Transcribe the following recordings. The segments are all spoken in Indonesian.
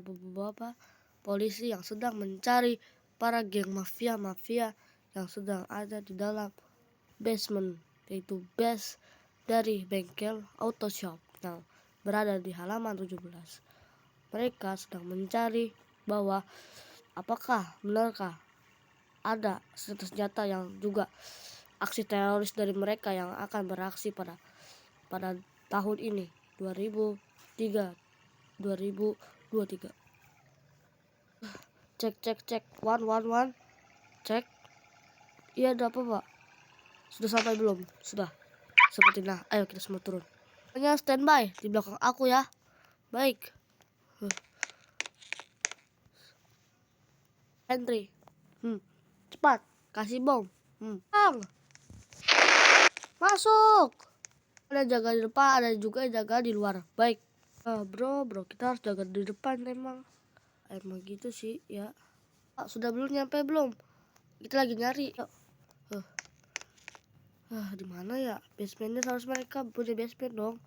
beberapa polisi yang sedang mencari para geng mafia yang sedang ada di dalam basement, yaitu base dari bengkel auto shop yang berada di halaman 17. Mereka sedang mencari bahwa apakah benarkah ada senjata yang juga aksi teroris dari mereka yang akan beraksi pada tahun ini 2023. Cek 111. Cek. Iya, ada apa, Pak? Sudah sampai belum? Sudah. Sepertinya. Ayo kita semua turun. Hanya standby di belakang aku ya. Baik. Henry. Cepat kasih bom. Bang. Masuk. Ada jaga di depan, ada juga jaga di luar. Baik. Bro, kita harus jaga di depan emang gitu sih ya. Sudah belum nyampe belum? Kita lagi nyari. Di mana ya? Basementnya harus mereka punya basement dong.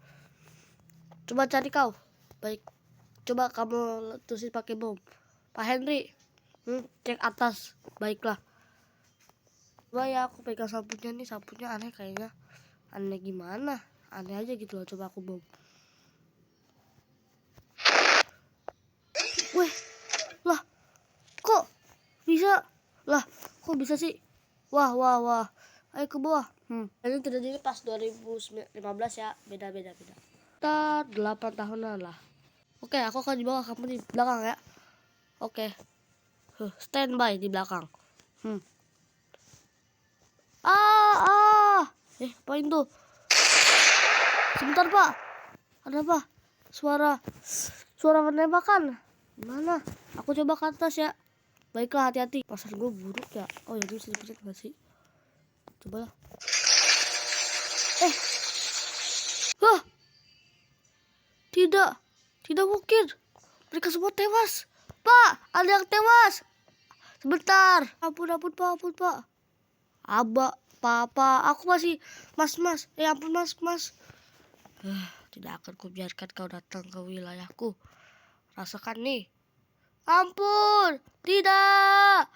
Coba cari kau. Baik. Coba kamu letusin pakai bom. Pak Henry. Cek atas. Baiklah. Coba ya aku pegang sapunya nih. Sapunya aneh kayaknya. Aneh gimana? Aneh aja gitu loh. Coba aku bom. Weh. Lah. Kok bisa? Lah. Kok bisa sih? Wah. Ayo ke bawah. Ini terjadi pas 2015 ya. Beda. Kita 8 tahunan lah. Oke, aku akan di bawah, kamu di belakang ya. Oke. Standby di belakang. Apain tuh? Sebentar, Pak. Ada apa? Suara penembakan. Gimana? Aku coba ke atas ya. Baiklah, hati-hati. Pasar gue buruk ya. Oh ya, bisa dipencet nggak sih? Cobalah. Tidak mungkin. Mereka semua tewas. Pak, ada yang tewas. Sebentar. Ampun Pak. Papa, aku masih mas. Ampun mas. Tidak akan kubiarkan kau datang ke wilayahku. Rasakan nih. Ampun, tidak.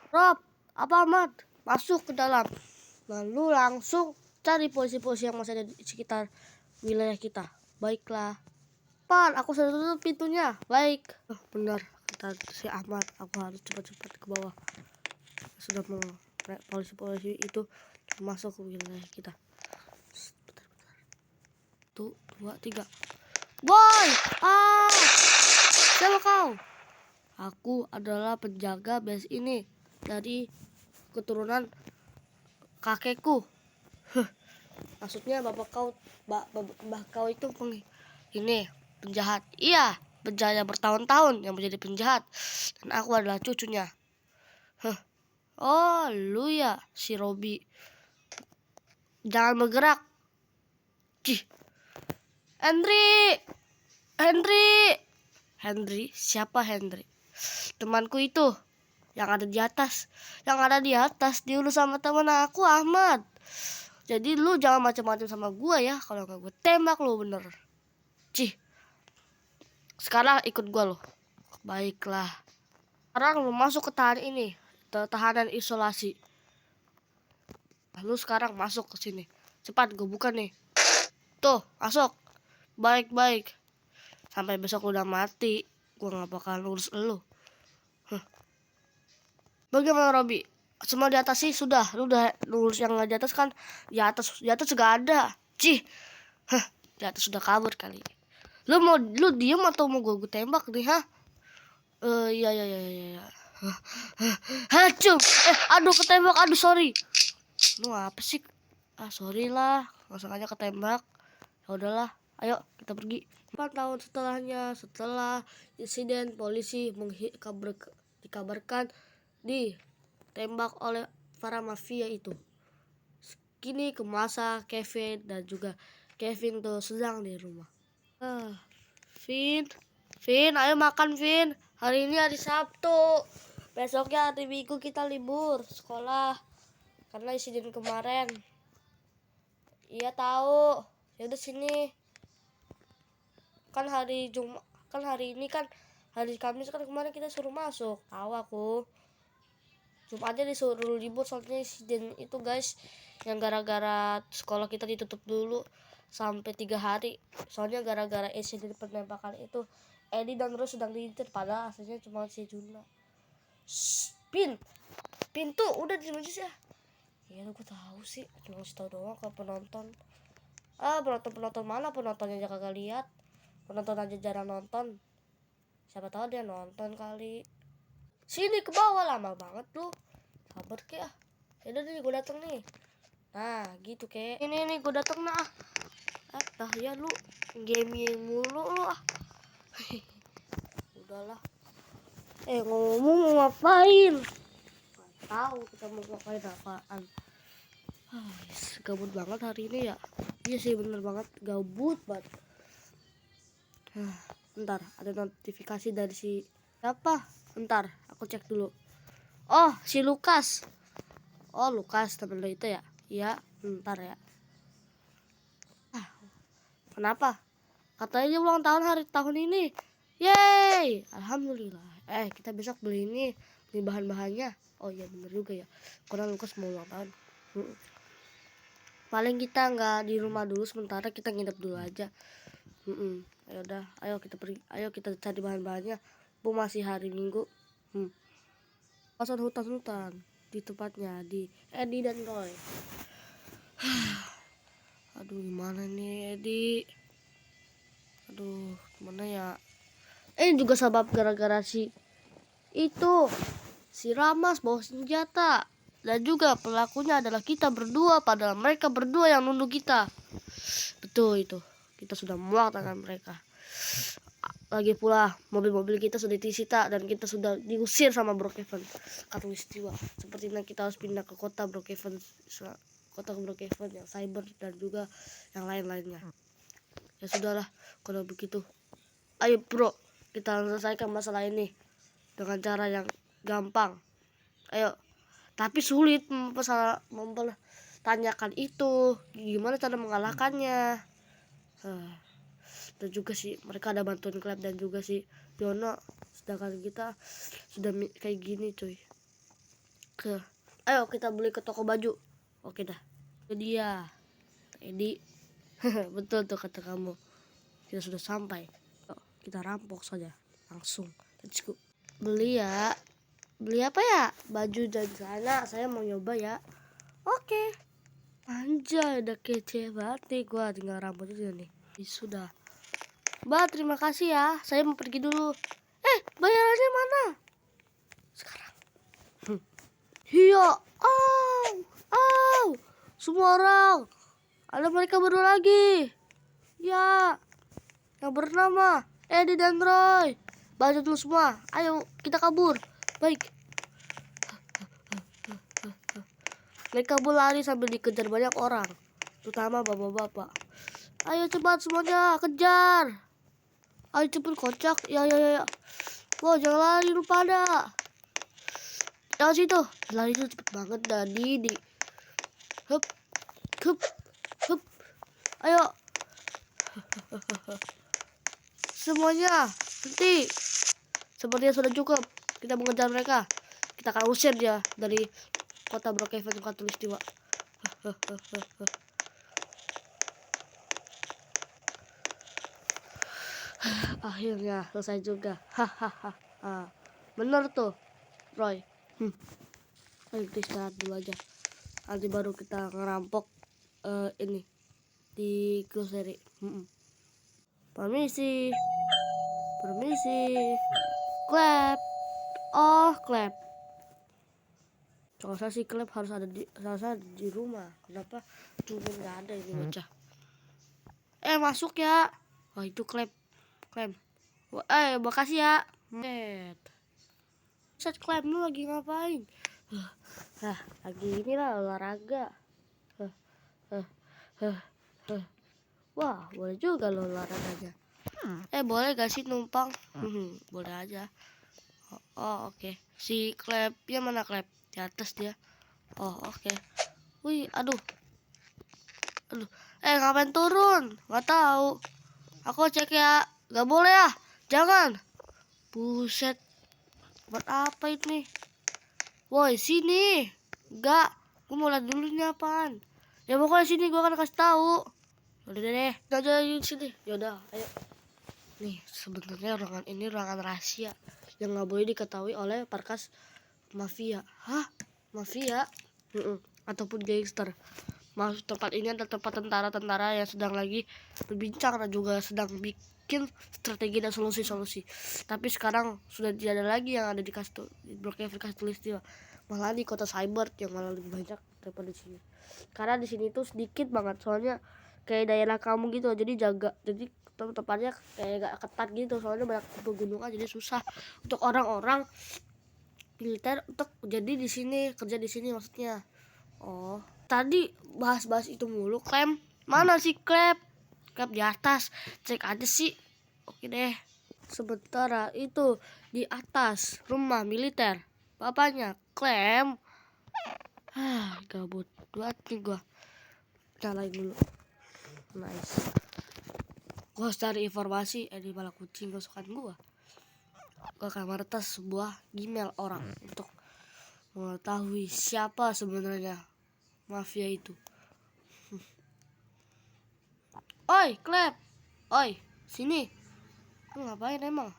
Rob, apa Ahmad? Masuk ke dalam. Lalu langsung cari polisi-polisi yang masih ada di sekitar wilayah kita. Baiklah. Pan, aku sudah tutup pintunya. Baik. Benar kata si Ahmad. Aku harus cepat-cepat ke bawah. Sudah mau polisi-polisi itu masuk ke wilayah kita. Bentar. 1, 2, 3. Boy! Siapa kau? Aku adalah penjaga base ini dari keturunan kakekku. Maksudnya bapak kau itu ini penjahat. Iya, penjahat bertahun-tahun yang menjadi penjahat. Dan aku adalah cucunya. Oh, lu ya si Robi. Jangan bergerak. Henry, siapa Henry? Temanku itu yang ada di atas. Diurus sama teman aku Ahmad. Jadi lu jangan macam-macam sama gua ya. Kalau nggak gue tembak lu bener. Sekarang ikut gua lo. Baiklah. Sekarang lu masuk ke tahanan isolasi. Lu sekarang masuk ke sini. Cepat gue buka nih. Tuh, masuk. Baik. Sampai besok lu udah mati, gua nggak bakal lulus lu. Bagaimana Robi? Semua di atas sih sudah. Lu udah lulus, yang di atas kan? Di atas gak ada. Di atas sudah kabur kali. Lu diem atau mau gue tembak nih, Iya. Hacung. Aduh ketembak. Aduh sorry. Lu apa sih? Sorry lah. Nggak sengaja ketembak. Ya udahlah. Ayo kita pergi. 4 tahun setelah insiden polisi dikabarkan ditembak oleh para mafia itu. Kini Kemasa, Kevin dan juga Kevin tuh sedang di rumah. Vin, ayo makan Vin. Hari ini hari Sabtu. Besoknya hari Minggu kita libur sekolah karena insiden kemarin. Iya tahu. Ya udah sini. Kan hari Jumat, kan hari ini kan hari Kamis, kan kemarin kita suruh masuk. Tahu aku. Jumatnya disuruh libur soalnya insiden itu guys, yang gara-gara sekolah kita ditutup dulu sampai 3 hari. Soalnya gara-gara insiden penembakan itu Edi dan Rose sedang diintir, padahal aslinya cuma si Juna. Pintu udah di ya. Ya gue tahu sih, cuma ngasih tahu doang ke penonton. Penonton mana, penontonnya aja kagak lihat. Penonton aja jarang nonton. Siapa tahu dia nonton kali. Sini ke bawah, lama banget lu. Sabar ke ah. Yaudah nih gue dateng nih. Nah gitu ke. Ini gue dateng nah. Ya lu gaming mulu lu ah. Udahlah. Ngomong mau ngapain? Gak tahu kita mau ngapain apaan. Gabut banget hari ini ya. Iya sih bener banget, gabut banget. Bentar, ada notifikasi dari si siapa? Bentar, aku cek dulu. Oh, si Lukas. Oh, Lukas temen lo itu ya? Iya, bentar ya. Kenapa? Katanya dia ulang tahun hari tahun ini. Yeay, alhamdulillah. Kita besok beli ini, beli bahan-bahannya. Oh iya bener juga ya. Karena Lukas mau ulang tahun. Paling kita nggak di rumah dulu sementara, kita nginep dulu aja. Ayo udah, ayo kita pergi, ayo kita cari bahan-bahannya. Bu masih hari Minggu. Kawasan hutan-hutan di tempatnya di Edi dan Roy. Aduh gimana nih Edi? Aduh gimana ya? Juga sebab gara-gara si Ramas bawa senjata. Dan juga pelakunya adalah kita berdua, padahal mereka berdua yang nuduh kita. Betul itu. Kita sudah muak tangan mereka. Lagi pula mobil-mobil kita sudah disita dan kita sudah diusir sama Brookhaven Katulistiwa. Sepertinya kita harus pindah ke kota Brookhaven yang cyber dan juga yang lain-lainnya. Ya sudahlah kalau begitu. Ayo bro, kita selesaikan masalah ini dengan cara yang gampang. Ayo. Tapi sulit mempertanyakan itu gimana cara mengalahkannya. Dan juga sih mereka ada bantuan klub dan juga si Piono, sedangkan kita sudah kayak gini cuy. Ayo kita beli ke toko baju. Oke dah. Itu dia Edi. Betul tuh kata kamu, kita sudah sampai. Kita rampok saja langsung. Let's go. Beli ya. Beli apa ya? Baju dan celana. Saya mau nyoba ya. Oke. Anjay, udah kece banget nih. Gua tinggal rambutnya nih. Sudah. Mbak, terima kasih ya. Saya mau pergi dulu. Bayarannya mana? Sekarang. Iya. Semua orang. Ada mereka berdua lagi. Ya. Yang bernama Edi dan Roy. Baca dulu semua. Ayo kita kabur. Baik. Mereka berlari sambil dikejar banyak orang, terutama bapak-bapak. Ayo cepat semuanya, kejar. Ayo cepet kocak. Ya. Wah jangan lari lu pada. Jangan situ. Lari itu cepet banget dari di. Hup. Ayo. Semuanya berhenti. Sepertinya sudah cukup. Kita mengejar mereka. Kita akan usir dia dari kota Brookhaven Katulistiwa. Akhirnya selesai juga. Bener tuh Roy. Ayo kita istirahat dulu aja. Nanti baru kita ngerampok ini di grocery. Permisi. Clap. Clap. Kalau saya sih Clap harus ada di rumah. Kenapa cuma nggak ada ini bocah? Masuk ya. Wah itu Clap. Makasih ya. Set Clap, lu lagi ngapain? Lagi inilah olahraga. Wah boleh juga lo olahraganya. Boleh gak sih numpang? Boleh aja. Oke. Si Clapnya mana Clap? Di atas dia. Oke. Wih, aduh. Ngapain turun? Nggak tahu. Aku cek ya. Nggak boleh ya. Jangan. Buset. Buat apa ini? Woi, sini. Enggak. Gue mau lihat dulu ini apaan. Ya pokoknya sini gue akan kasih tahu. Udah deh. Aja di sini. Yaudah, ayo. Nih, sebenarnya ruangan rahasia yang nggak boleh diketahui oleh markas mafia. Hah? Mafia? Ataupun gangster. Tempat ini adalah tempat tentara-tentara yang sedang lagi berbincang dan juga sedang bikin strategi dan solusi-solusi. Tapi sekarang sudah tidak ada lagi yang ada di Blok F Katulistiwa. Malah di kota cyber yang malah lebih banyak daripada di sini. Karena di sini tuh sedikit banget, soalnya kayak daerah kamu gitu, jadi jaga. Jadi tempatnya kayak gak ketat gitu, soalnya banyak pegunungan, jadi susah untuk orang-orang militer untuk jadi di sini, kerja di sini maksudnya. Oh, tadi bahas-bahas itu mulu. Klem, mana sih Klep? Klep di atas, cek aja sih. Oke deh. Sementara itu di atas rumah militer, bapaknya Klem. Gabut buat nih gua. Nyalain dulu. Nice. Gua harus cari informasi. Di malah kucing kesukaan gua. Gua akan meretas sebuah email orang untuk mengetahui siapa sebenarnya mafia itu. Oi, Klep. Oi, sini. Lu ngapain emang?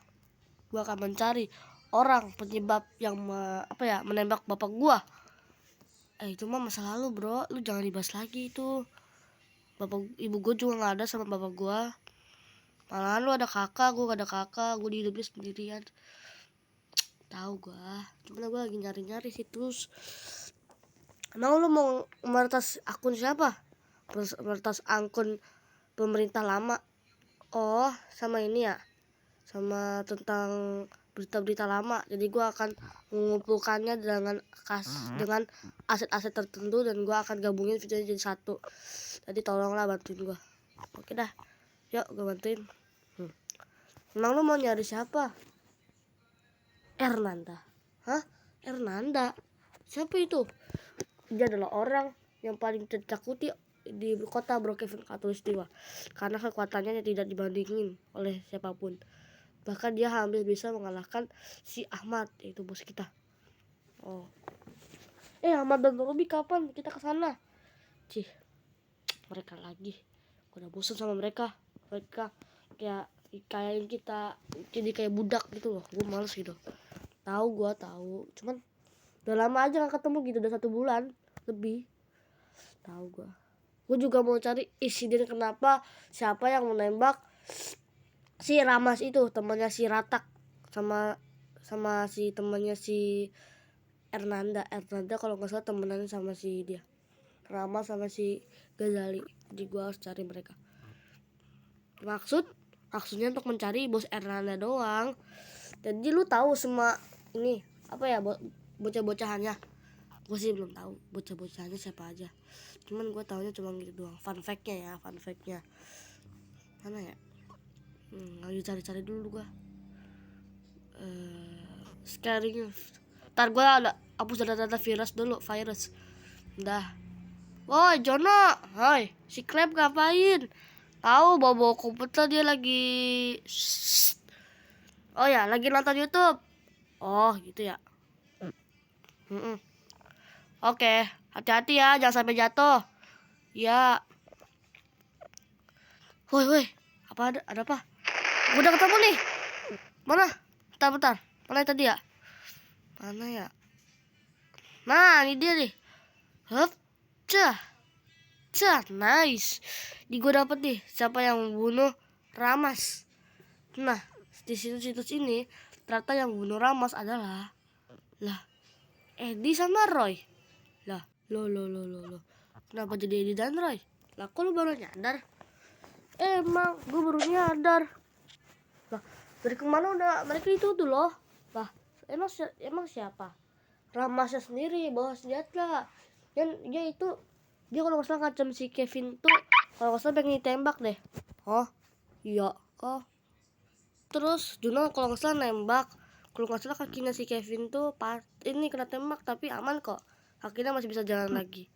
Gua akan mencari orang penyebab yang menembak bapak gua. Itu mah masa lalu, bro. Lu jangan dibahas lagi itu. Ibu gua juga nggak ada sama bapak gua. Malahan lu ada kakak, gua gak ada kakak. Gua di hidupnya sendirian. Tahu gua. Cuma gua lagi nyari-nyari situs. Emang lu mau meretas akun siapa? Meretas akun pemerintah lama. Oh, sama ini ya. Sama tentang berita-berita lama. Jadi gua akan mengumpulkannya dengan aset-aset tertentu dan gua akan gabungin videonya jadi satu. Jadi tolonglah bantuin gua. Oke dah. Yuk, gua bantuin. Emang lu mau nyari siapa? Ernanda. Hah? Ernanda? Siapa itu? Dia adalah orang yang paling ditakuti di kota Brookhaven Katulistiwa karena kekuatannya tidak dibandingin oleh siapapun. Bahkan dia hampir bisa mengalahkan si Ahmad, yaitu bos kita. Oh. Ahmad dan Robi kapan kita ke sana? Cih. Mereka lagi. Gue udah bosan sama mereka. Mereka kayak kita jadi kayak budak gitu loh. Gue males gitu. Gue tahu. Cuman udah lama aja gak ketemu gitu, udah 1 bulan lebih. Tahu gue. Gue juga mau cari insiden kenapa siapa yang menembak si Ramas itu, temannya si Ratak, sama si temannya si Ernanda kalau nggak salah temenan sama si dia Ramas sama si Ghazali. Jadi gue harus cari mereka. Maksudnya untuk mencari bos Ernanda doang. Jadi lu tahu semua ini bocah-bocahannya. Gue sih belum tahu bocah-bocahannya siapa aja. Cuman gue taunya cuma gitu doang. Fun fact-nya mana ya? Lagi cari-cari dulu gue. Scaring. Ntar gue ada hapus data-data virus. Udah. Woi Jono, hoi, si Klep ngapain? Tahu bawa komputer dia lagi. Oh ya, lagi nonton YouTube. Oh gitu ya. Oke, hati-hati ya, jangan sampai jatuh. Ya. Woi, apa ada apa? Udah ketemu nih. Mana? Bentar. Mana tadi ya? Mana ya? Nah, ini dia nih. Hup, cah, nice. Di gue dapet nih siapa yang membunuh Ramas. Nah, di situs ini ternyata yang membunuh Ramas adalah Edi sama Roy. Lo. Kenapa jadi Edi dan Roy? Kok lu baru nyadar? Emang gue baru nyadar. Dari kemana udah mereka itu tuh loh. Emang siapa? Ramasnya sendiri bawa senjata. Dan dia kalau nggak salah ngacem si Kevin tuh, kalau nggak salah pengen ditembak deh. Oh iya. Oh terus Juno kalau nggak salah nembak. Kalau nggak salah kakinya si Kevin tuh ini kena tembak tapi aman kok. Akhirnya masih bisa jalan lagi.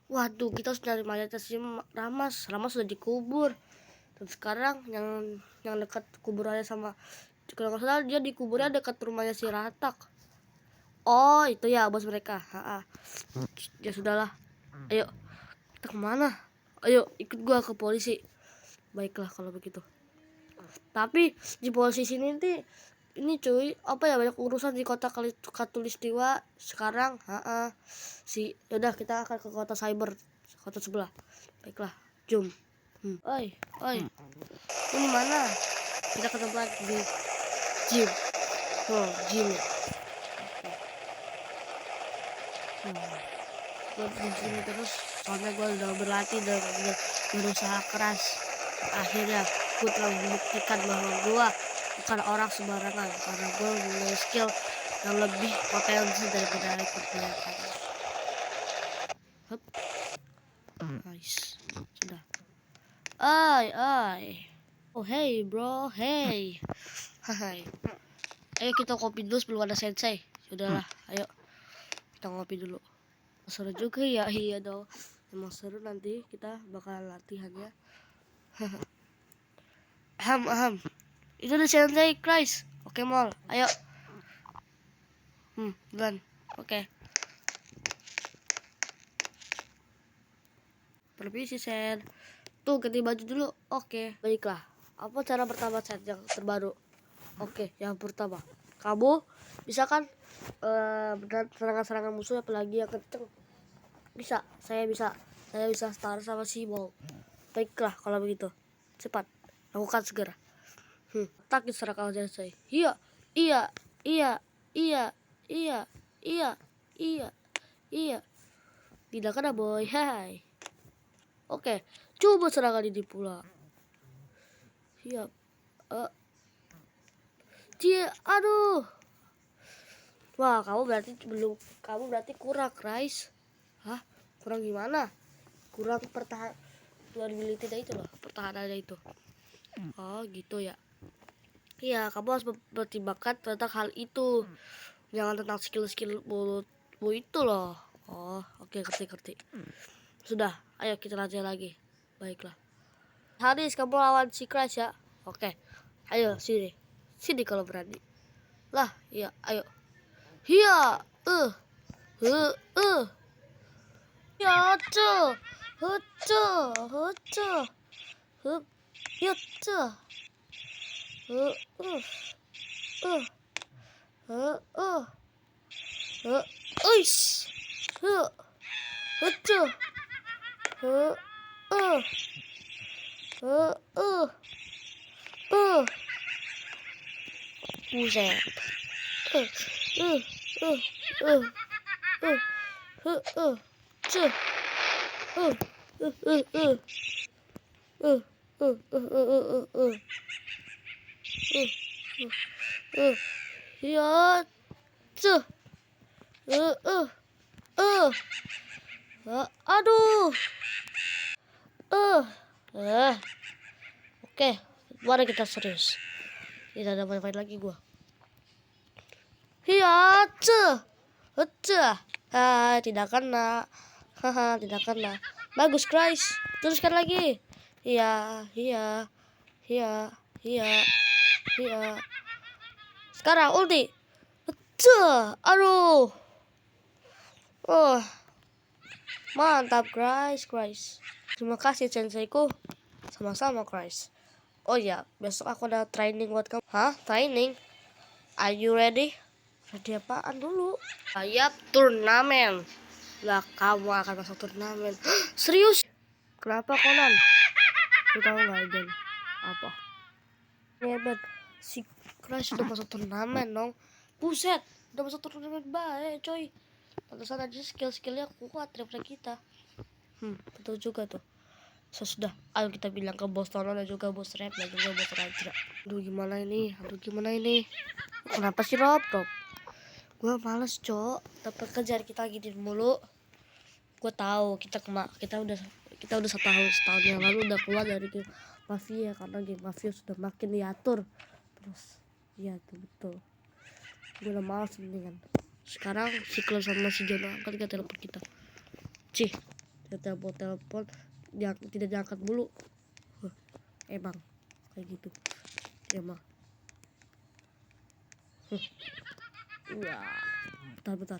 Waduh, kita harus nyari mayatnya si Ramas. Ramas sudah dikubur. Dan sekarang yang dekat kuburannya sama, kalau nggak salah dia dikuburnya dekat rumahnya si Ratak. Oh itu ya bos mereka. Ya sudahlah. Ayo kita kemana? Ayo ikut gua ke polisi. Baiklah kalau begitu. Tapi di polisi sini nih, ini cuy, apa ya, banyak urusan di kota Katulistiwa sekarang. Yaudah kita akan ke kota cyber, kota sebelah. Baiklah, jom. Oi, ini mana? Kita ke tempat di gym. Oh, gym. Gue di sini terus soalnya gue udah berlatih dan berusaha keras. Akhirnya gue telah membuktikan bahwa gue bukan orang sembarangan karena gue mempunyai skill yang lebih potensi daripada kebanyakan. Hup. Nice. Sudah. Oh hey bro, hey. Hai. Ayo kita kopi dulu sebelum ada sensei. Sudahlah, ayo kita ngopi dulu. Seru juga ya, iya dong. Emang seru, nanti kita bakal latihannya. Itu udah sensei Christ. Oke mall, ayo. Duluan. Oke. Permisi Sen. Tuh ganti baju dulu. Oke. Baiklah. Apa cara pertama Sen yang terbaru? Oke, yang pertama, kamu bisa kan serangan-serangan musuh apalagi yang kenceng? Bisa, saya bisa start sama si Ball. Baiklah kalau begitu, cepat lakukan segera. Tak diserahkan saja saya. Iya. Tidak kena boy. Hai. Oke, coba serangan ini pula. Siap. Aduh. Wah, kamu berarti kurang, Rice. Hah? Kurang gimana? Kurang durability itu loh, pertahanannya itu. Oh, gitu ya. Iya, kamu harus mempertimbangkan tentang hal itu. Jangan tentang skill-skill mulutmu itu loh. Oh, oke, ngerti. Sudah, ayo kita latihan lagi. Baiklah. Haris, kamu lawan si Crash ya. Oke. Ayo sini. Sini kalau berani. Lah, iya, ayo. Hiya, ya, buset. Ya, aduh. Oke, mari kita serius. Tidak ada main-main lagi gua. Hiya, tidak kena. Tidak kena. Bagus, Christ. Teruskan lagi. Hiya. Sekarang ulti. Aduh. Oh. Mantap, Christ. Terima kasih senseiku. Sama-sama, Christ. Oh ya, besok aku ada training buat kamu. Hah? Training? Are you ready? Ready apaan dulu? Ayap turnamen. Lah, kamu akan masuk turnamen. Serius? Kenapa, Conan? Lu tahu nggak, Ben? Apa? Ya, Ben. Si Crash udah masuk turnamen, dong. Buset, udah masuk turnamen baik, coy. Pantesan aja skill-skillnya kuat daripada kita. Betul juga tuh. Sudah, ayo kita bilang ke bos Tono dan juga bos Rap dan juga bos Raja. Aduh gimana ini? Kenapa sih Rob? Gue males, Cok. Dapat kejar kita gini mulu. Gue tahu kita udah setahun yang lalu udah keluar dari game mafia karena game mafia sudah makin diatur. Terus iya tuh betul. Gue udah males mendingan. Sekarang si Klo sama si Jono angkat telepon kita. dia telepon yang tidak diangkat dulu. Emang kayak gitu emang. Wah, bentar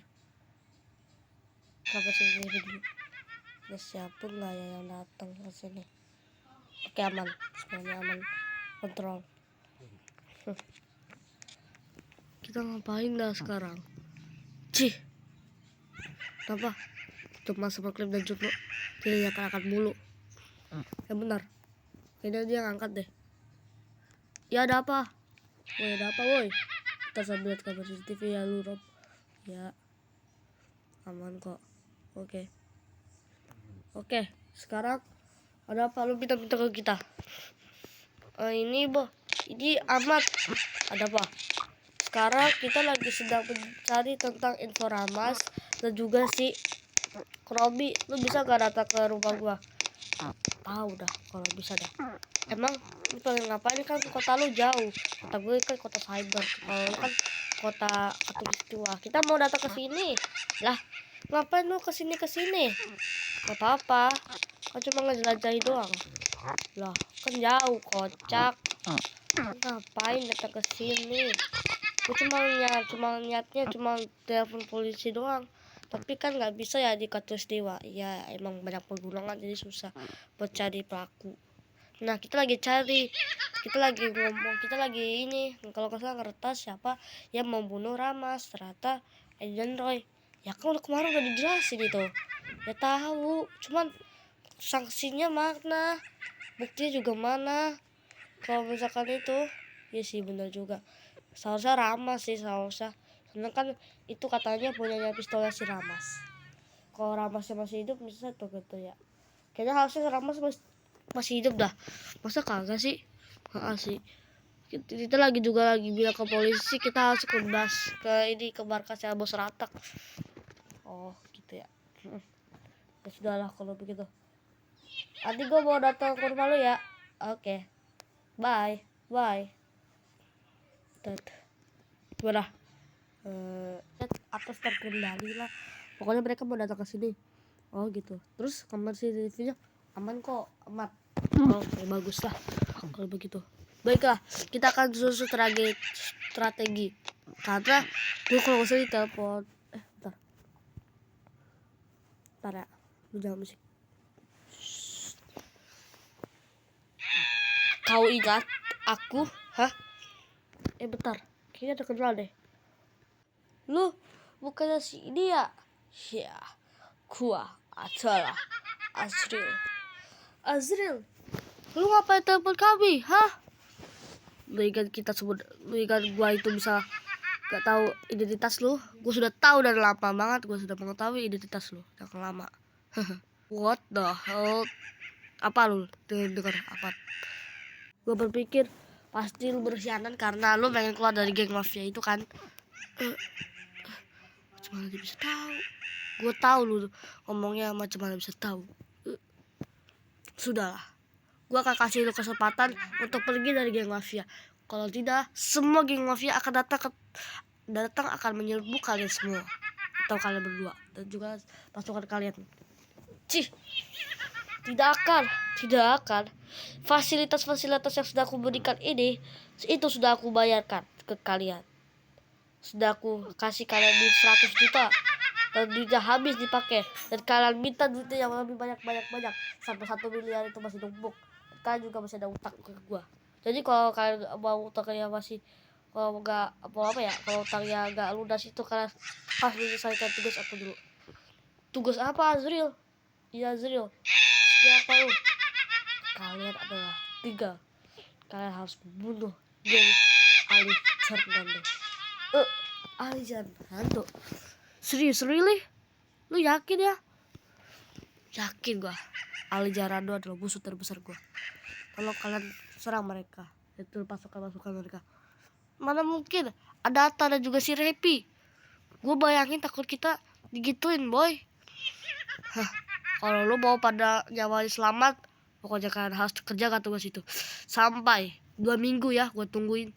kabar sini dulu. Ada siapa nggak ya yang datang ke sini? Oke, aman, semuanya aman, kontrol. Kita ngapain dah sekarang? Cih, kenapa? Cuma sama klip dan Jutno dia akan mulu. Ya benar, kayaknya dia ngangkat deh. Ya ada apa? Woi, ada apa woi? Kita sambil lihat kabar CCTV ya lu Rob. Ya aman kok. Oke, sekarang ada apa? Lu minta ke kita. Ini boh, ini amat. Ada apa? Sekarang kita lagi sedang mencari tentang info Ramas dan juga si Robi. Lu bisa gak datang ke rumah gua? Tahu dah kalau bisa dah. Emang lu pengen ngapain? Kan kota lu jauh. Kota gue kan kota cyber. Kalau lu kan kota katulistiwa. Kita mau datang ke sini. Lah, ngapain lu kesini? Gak apa-apa. Kan cuma ngejelajahi doang. Lah, kan jauh, kocak. Ngapain datang ke sini? Gue cuma niatnya telepon polisi doang. Tapi kan nggak bisa ya di katulistiwa. Ya emang banyak pergunungan jadi susah buat cari pelaku. Nah, kita lagi ngomong, kita lagi ini kalau nggak salah ngeretas siapa yang membunuh Ramas. Ternyata Agent Roy. Ya kan kemarin udah dijelasin itu. Ya tahu, cuman sanksinya mana, buktinya juga mana. Kalau misalkan itu, ya sih benar juga. Seharusnya Ramas sih seharusnya. Karena kan itu katanya punyanya pistolnya si Ramas. Kalau Ramasnya masih hidup bisa tuh gitu ya. Kayaknya harusnya Ramas masih hidup dah. Masa kagak sih? Sih. Kita lagi bilang ke polisi kita harus ke markasnya Bos Ratak. Oh gitu ya. Ya sudahlah kalau begitu. Nanti gue mau datang ke rumah lu ya. Oke. Bye. Gimana? Atas terkendali lah. Pokoknya mereka mau datang ke sini. Oh gitu. Terus kamar CCTV-nya aman kok, aman. Oh, bagus lah kalau begitu. Baiklah, kita akan susun strategi. Karena gue kalau nggak salah ditelepon. Bentar ya. Lu jangan musik. Kau ingat aku? Hah? Bentar. Kayaknya ada kenal deh. Lu bukannya si ini ya? Ya, gua adalah Azril. Lu ngapain telepon kami? Hah? Lu ingat gua itu bisa gak tahu identitas lu? Gua sudah tahu dari lama banget. Gua sudah mengetahui identitas lu yang lama. What the hell? Apa lu dengar apa? Gua berpikir pasti lu berkhianat karena lu pengen keluar dari geng mafia itu kan. Macam mana dia bisa tahu? Gue tahu lu ngomongnya macam mana bisa tahu. Sudahlah, gue akan kasih lu kesempatan untuk pergi dari geng mafia. Kalau tidak, semua geng mafia akan datang akan menyerbu kalian semua atau kalian berdua dan juga pasukan kalian. Tidak akan. Fasilitas yang sudah aku berikan ini itu sudah aku bayarkan ke kalian. Sudah aku kasih kalian duit 100 juta dan duitnya habis dipakai dan kalian minta duitnya yang lebih banyak sampai 1 miliar itu masih numpuk. Kalian juga masih ada utang ke gua. Jadi kalau kalian mau utangnya masih kalau utangnya nggak lunas itu kalian harus menyelesaikan tugas aku dulu. Tugas apa Azril? Iya Azril. Siapa lu? Kalian adalah 3. Kalian harus membunuh geng Ali Fernando. Alejandro. Serius really? Lu yakin ya? Yakin gua. Alejandro adalah musuh terbesar gua. Kalau kalian serang mereka, itu pasukan mereka. Mana mungkin ada Atta dan juga si Repi. Gue bayangin takut kita digituin boy. Kalau lu mau pada nyawanya selamat, pokoknya kalian harus kerjakan tugas itu sampai 2 minggu ya. Gue tungguin.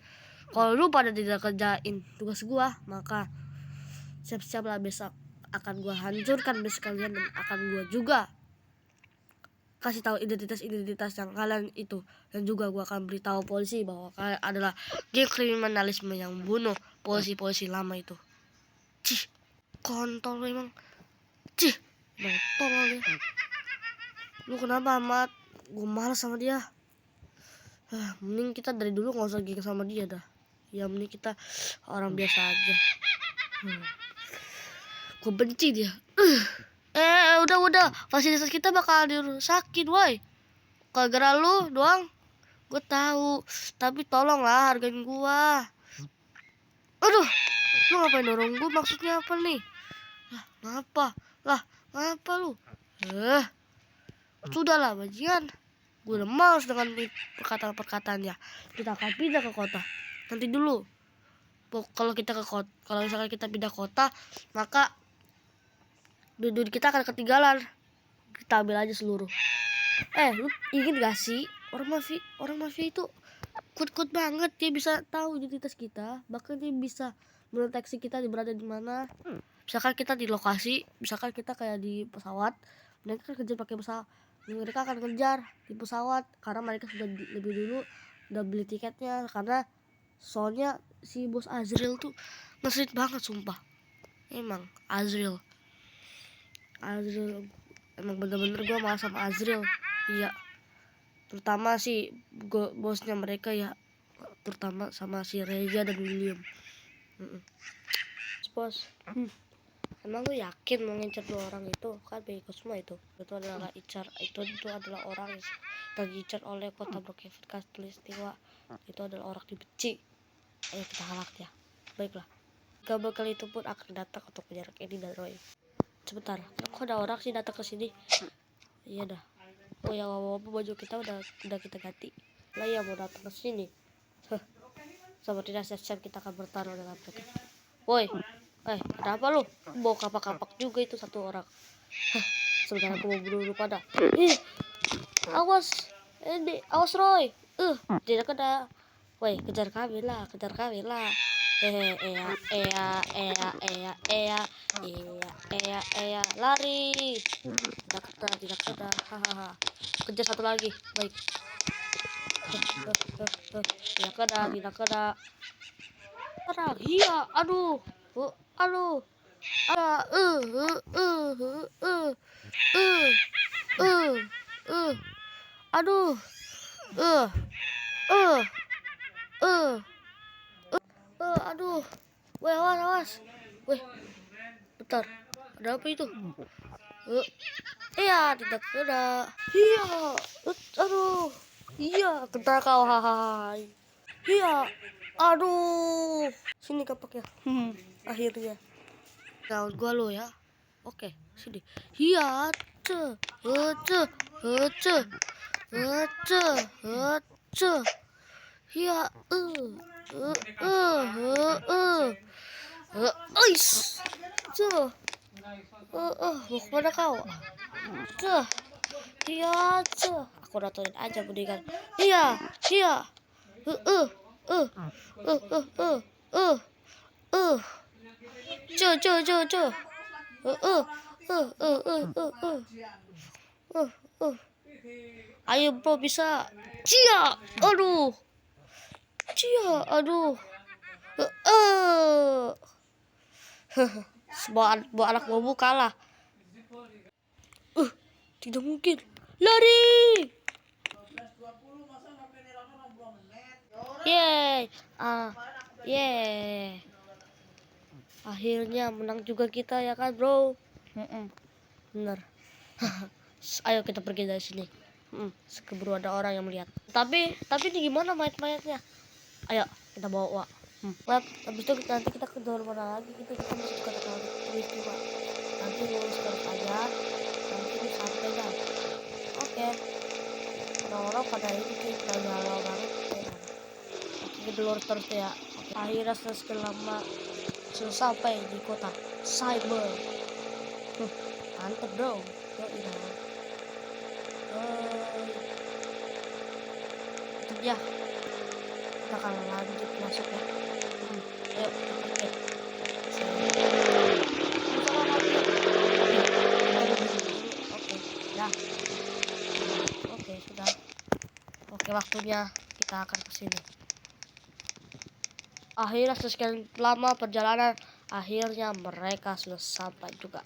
Kalau lu pada tidak kerjain tugas gua, maka siap-siaplah besok akan gua hancurkan base kalian dan akan gua juga kasih tahu identitas yang kalian itu, dan juga gue akan beritahu polisi bahwa kalian adalah geng kriminalisme yang bunuh polisi lama itu. Cih, kontol memang. Cih, emang tolol ya. Lu kenapa amat? Gue malas sama dia. Mending kita dari dulu nggak usah geng sama dia dah. Ya mending kita orang biasa aja. Gue benci dia. Udah fasilitas kita bakal dirusakin, woi. Gara-gara lu doang. Gue tahu, tapi tolonglah hargain gua. Aduh, lu ngapain dorong gua? Maksudnya apa nih? Ngapa lu? Sudahlah bajingan. Gue udah males dengan perkataan-perkataannya. Kita akan pindah ke kota. Nanti dulu. Kalau misalkan kita pindah kota, maka duit kita akan ketinggalan. Kita ambil aja seluruh. Lu ingin gak sih orang mafia itu kuat banget. Dia bisa tahu identitas kita, bahkan dia bisa mendeteksi kita berada di mana. Misalkan kita di lokasi, misalkan kita kayak di pesawat, mereka akan kejar pakai pesawat. Mereka akan kejar di pesawat karena mereka sudah lebih dulu udah beli tiketnya. Karena soalnya si bos Azril tuh ngeselin banget sumpah. Emang Azril emang bener-bener gue malas sama Azril. Iya, terutama si bosnya mereka ya, terutama sama si Reza dan William. Bos, emang lu yakin mau ngincar 2 orang itu? Kan bego semua itu adalah itu adalah orang yang diincar oleh kota Brookhaven Khatulistiwa. Itu adalah orang dibenci. Ayo kita halak ya. Baiklah, kabel kali itu pun akan datang untuk menjarak Eddie dan Roy. Sebentar, kok ada orang sih datang ke sini? Iya dah. Oh ya, baju kita udah kita ganti. Lah ya mau datang ke sini. Sama tidak siap kita akan bertaruh dengan mereka. Woi, ada apa lu? Bawa kapak-kapak juga itu satu orang. Sebentar aku mau bunuh lu pada. Awas Roy. Tidak kena. Woi, kejar kami lah. Lari. Tidak kena. Hahaha. Kejar satu lagi. Baik. Tidak kena. Parah. Iya, aduh. Aduh. Weh, awas. Weh, bentar. Ada apa itu? Iya, tidak kena. Iya. Aduh. Iya, kena kau. Hai. Iya. Aduh. Sini kapaknya. Akhirnya. Gaul gua lo ya. Oke, sini. Iya. Iya. Mau kemana kau? Iya. Aku ratuin aja mendingan. Iya. Ayo bro, bisa. Cia. Aduh. Sebuah anak bobo kalah. Tidak mungkin. Lari. Yeay. Akhirnya menang juga kita ya kan bro. Bener. Ayo kita pergi dari sini. Keburu ada orang yang melihat. Tapi ini gimana mayat-mayatnya? Ayo kita bawa. Habis itu nanti kita ke mana lagi gitu, kita masih ke peristiwa. Nanti lurus terus aja. Nanti sampai dah. Oke. Orang-orang pada ini kita galau banget. Kita lurus terus ya. Akhirnya selama sudah sampai di kota Cyber. Mantep bro. Itu ya. Kita akan lanjut masuk ya. Ayo kita oke. Ya. Oke, waktunya kita akan ke sini. Akhirnya sekian lama perjalanan, akhirnya mereka sudah sampai juga.